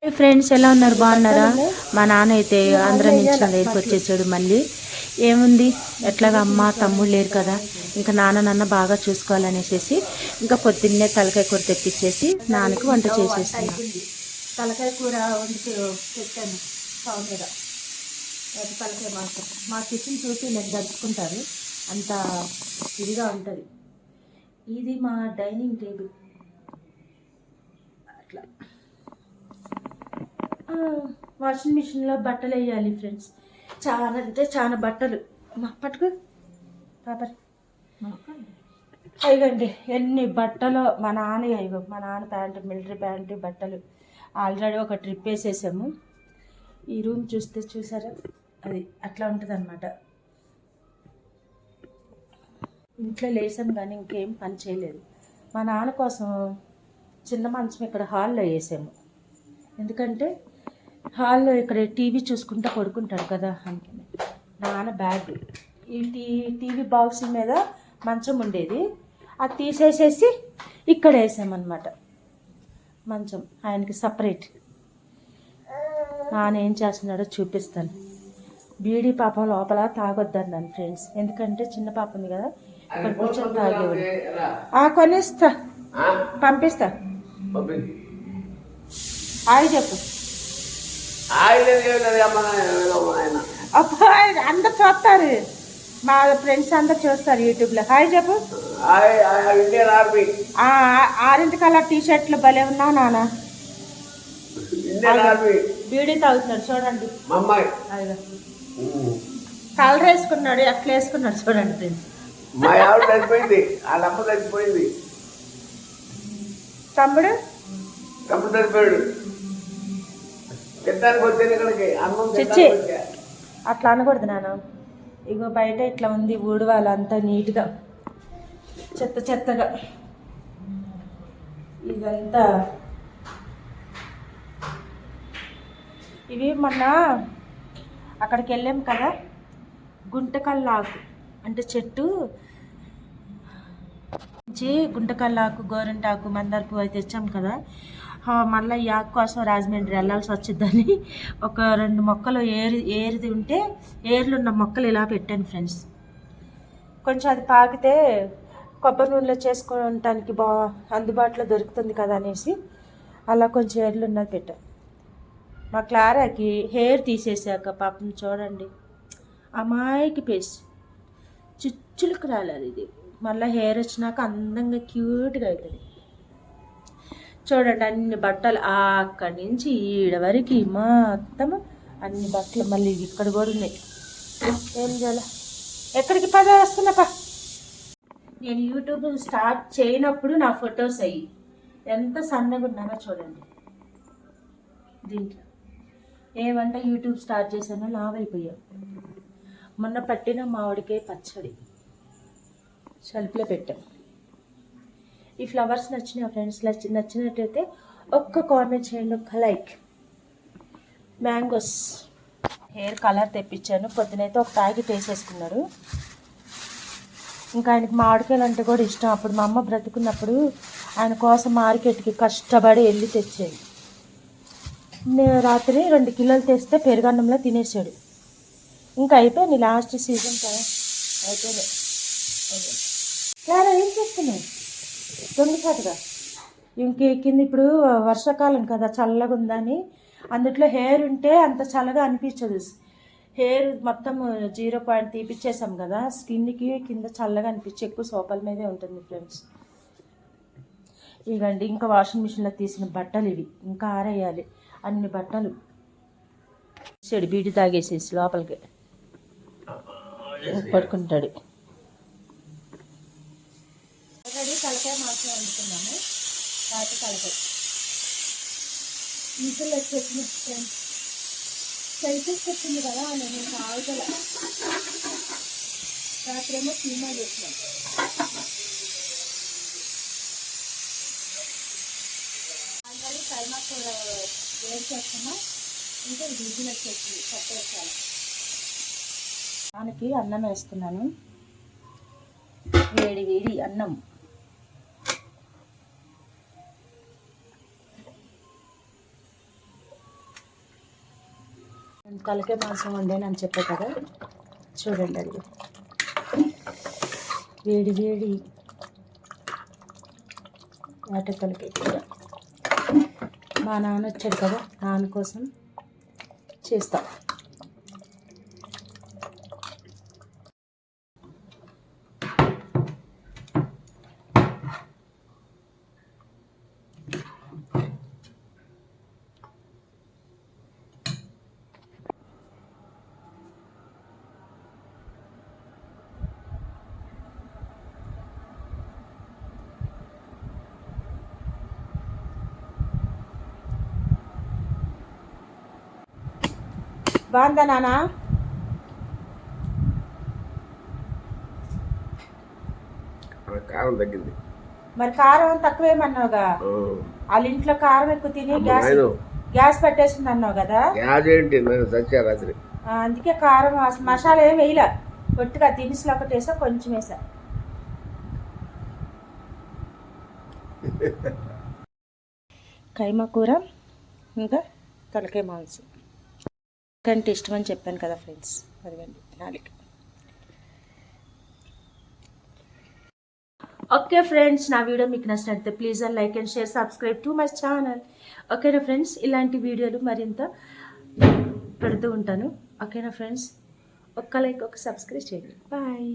Friends ఎలా ఉన్నారు? బాగున్నారా? మా నాన్న అయితే ఆంధ్ర నుంచి నా దగ్గరికి వచ్చేసాడు. మళ్ళీ ఏముంది, ఎట్లాగా అమ్మ తమ్ముడు లేరు కదా, ఇంకా నాన్న బాగా చూసుకోవాలనేసి ఇంకా పొద్దున్నే తలకాయ కూర తెప్పించేసి నాన్నకి వంట చేసేస్తాను. తలకాయ కూర వండి పెట్టాను స్టవ్ మీద. తలకాయ మాత్రం మా కిచెన్ చూసి నేను దంచుకుంటారు, అంత ఇదిగా ఉంటుంది. ఇది మా డైనింగ్ టేబుల్. అట్లా వాషింగ్ మిషన్లో బట్టలు వేయాలి ఫ్రెండ్స్. చాలా అంటే చాలా బట్టలు. పట్టుకు పాపర్ అయ్యండి ఎన్ని బట్టలు మా నాన్న. అయ్యో మా నాన్న ప్యాంటు, మిలిటరీ ప్యాంటు బట్టలు ఆల్రెడీ ఒక ట్రిప్ వేసేసాము. ఈ రూమ్ చూసారా, అది అట్లా ఉంటుంది అనమాట. ఇంట్లో లేసాము కానీ ఇంకేం పని చేయలేదు. మా నాన్న కోసం చిన్న మంచం ఇక్కడ హాల్లో వేసాము. ఎందుకంటే హాల్లో ఇక్కడ టీవీ చూసుకుంటూ పడుకుంటాడు కదా. నాన్న బ్యాగ్ ఈ టీవీ బాక్స్ మీద మంచం ఉండేది, అది తీసేసేసి ఇక్కడ వేసామన్నమాట. మంచం ఆయనకి సపరేట్. నాన్న ఏం చేస్తున్నాడో చూపిస్తాను. బీడీ పాపం లోపల తాగొద్దన్నాను ఫ్రెండ్స్, ఎందుకంటే చిన్న పాప ఉంది కదా, ఇక్కడ కూర్చొని తాగేవాడు. కొనిస్తా, పంపిస్తా. హాయ్ చెప్పు. అందరు చూస్తారు, మా ఫ్రెండ్స్ అందరు చూస్తారు యూట్యూబ్లో. హాయ్ చెప్పు. 6 కలర్ టీ షర్ట్లు భలే ఉన్నావు నాన్న. బీడీ తాగుతున్నాడు చూడండి. కలర్ వేసుకున్నాడు, ఎట్లా వేసుకున్నాడు చూడండి ఫ్రెండ్స్. తమ్ముడు చచ్చిపోయాడు. చిచ్చి అట్లా అనకూడదు నాన్న. ఇగో బయట ఇట్లా ఉంది, ఊడవాలంతా నీట్గా, చెత్తగా. ఇదంతా ఇవి మొన్న అక్కడికి వెళ్ళాం కదా, గుంటకల్లాకు అంటే చెట్టు నుంచి గుంటకల్లాకు, గోరింటాకు, మందార పువ్వు అయితే తెచ్చాం కదా. మళ్ళీ ఈ ఆకు కోసం రాజమండ్రి వెళ్ళాల్సి వచ్చిందని ఒక 2 మొక్కలు ఏరిది ఉంటే ఏర్లున్న మొక్కలు ఇలా పెట్టాను ఫ్రెండ్స్. కొంచెం అది పాకితే కొబ్బరి నూనెలో చేసుకోవటానికి అందుబాటులో దొరుకుతుంది కదా అనేసి అలా కొంచెం ఏర్లు ఉన్నది పెట్టాను. మా క్లారాకి హెయిర్ తీసేసాక పాపం చూడండి, అమాయికి పేస్ చుచ్చులకు రాలేదు. ఇది మళ్ళీ హెయిర్ వచ్చినాక అందంగా క్యూట్గా అవుతుంది. చూడండి అన్ని బట్టలు అక్కడి నుంచి ఈడ వరకు మొత్తం అన్ని బట్టలు. మళ్ళీ ఇక్కడ కూడా ఉన్నాయి. ఏం చేయాలి, ఎక్కడికి వస్తున్నప్ప. నేను యూట్యూబ్ స్టార్ట్ చేయనప్పుడు నా ఫొటోస్ అయ్యి ఎంత సన్నగా ఉన్నానో చూడండి. దీంట్లో ఏమంటే యూట్యూబ్ స్టార్ట్ చేశానో లావైపోయాం. మొన్న పట్టిన మామిడికాయ పచ్చడి షెల్ఫ్లో పెట్టాం. ఈ ఫ్లవర్స్ నచ్చినాయి ఫ్రెండ్స్. నచ్చినట్టయితే ఒక్క కామెంట్ చేయండి, ఒక్క లైక్. మ్యాంగోస్ హెయిర్ కలర్ తెప్పించాను. పొద్దునైతే ఒక ప్యాకెట్ వేసేసుకున్నాడు. ఇంకా ఆయనకి మామిడికాయలు అంటే కూడా ఇష్టం. అప్పుడు మా అమ్మ బ్రతుకున్నప్పుడు ఆయన కోసం మార్కెట్కి కష్టపడి వెళ్ళి తెచ్చేది. రాత్రి 2 కిలోలు తెస్తే పెరుగన్నంలో తినేసాడు. ఇంకా అయిపోయింది, లాస్ట్ సీజన్ కదా, అయిపోయింది. ఏం చేస్తున్నావు దొంగచాటుగా? ఇంకెక్కింది. ఇప్పుడు వర్షాకాలం కదా, చల్లగా ఉందని అందుట్లో హెయిర్ ఉంటే అంత చల్లగా అనిపించదు. హెయిర్ మొత్తం 0 పాయింట్ తీపిచ్చేసాం కదా, స్కిన్కి కింద చల్లగా అనిపించి ఎక్కువ సోపల మీదే ఉంటుంది ఫ్రెండ్స్. ఇవ్వండి ఇంకా వాషింగ్ మిషన్లో తీసిన బట్టలు ఇవి, ఇంకా ఆరేయాలి. అన్ని బట్టలు చెడు బీడి తాగేసేసి లోపలికి పడుకుంటాడు. ఆల్రెడీ తలకాయ మాత్రం వండుతున్నాము. రాత్రి తలకాయ ఇంట్లో వచ్చేసింది, సెల్ఫీస్ వచ్చింది కదా, నేను ఆవుగల రాత్రేమో సినిమా చేసినాం. ఆల్రెడీ కైమా కూడా వేడి చేస్తున్నా. ఇంకా విజిల్ వచ్చేసింది, పట్టేసాను. దానికి అన్నం వేస్తున్నాను, వేడి అన్నం. తలకాయ మాంసం వండానని చెప్పే కదా, చూడండి అది వేడి వేడి వాటి తలకాయ కూర. మా నాన్న వచ్చాడు కదా, నాన్న కోసం చేస్తా. బాగుందా నాన్న? కారం తగ్గింది. మరి కారం తక్కువేమన్నావుగా, వాళ్ళ ఇంట్లో కారం ఎక్కువ తిని గ్యాస్ పెట్టేసింది అన్నావు కదా. గ్యాస్ ఏంటి, సత్య రాత్రి అందుకే కారం మసాలా ఏం వేయలే, పొట్టుగా దినుసులు ఒకటి వేసా, కొంచెం వేసా. కైమా కూర ఇంకా తలకాయ మాంసం కంటే ఇష్టం అని చెప్పాను కదా ఫ్రెండ్స్, అదిగండి నాలుగు. ఓకే ఫ్రెండ్స్, నా వీడియో మీకు నచ్చినట్లయితే please like and share, subscribe to my channel. ఓకేనా ఫ్రెండ్స్, ఇలాంటి వీడియోలు మరింత పెడుతూ ఉంటాను. ఓకేనా ఫ్రెండ్స్, ఒక్క లైక్ ఒక సబ్స్క్రైబ్ చేయండి. బాయ్.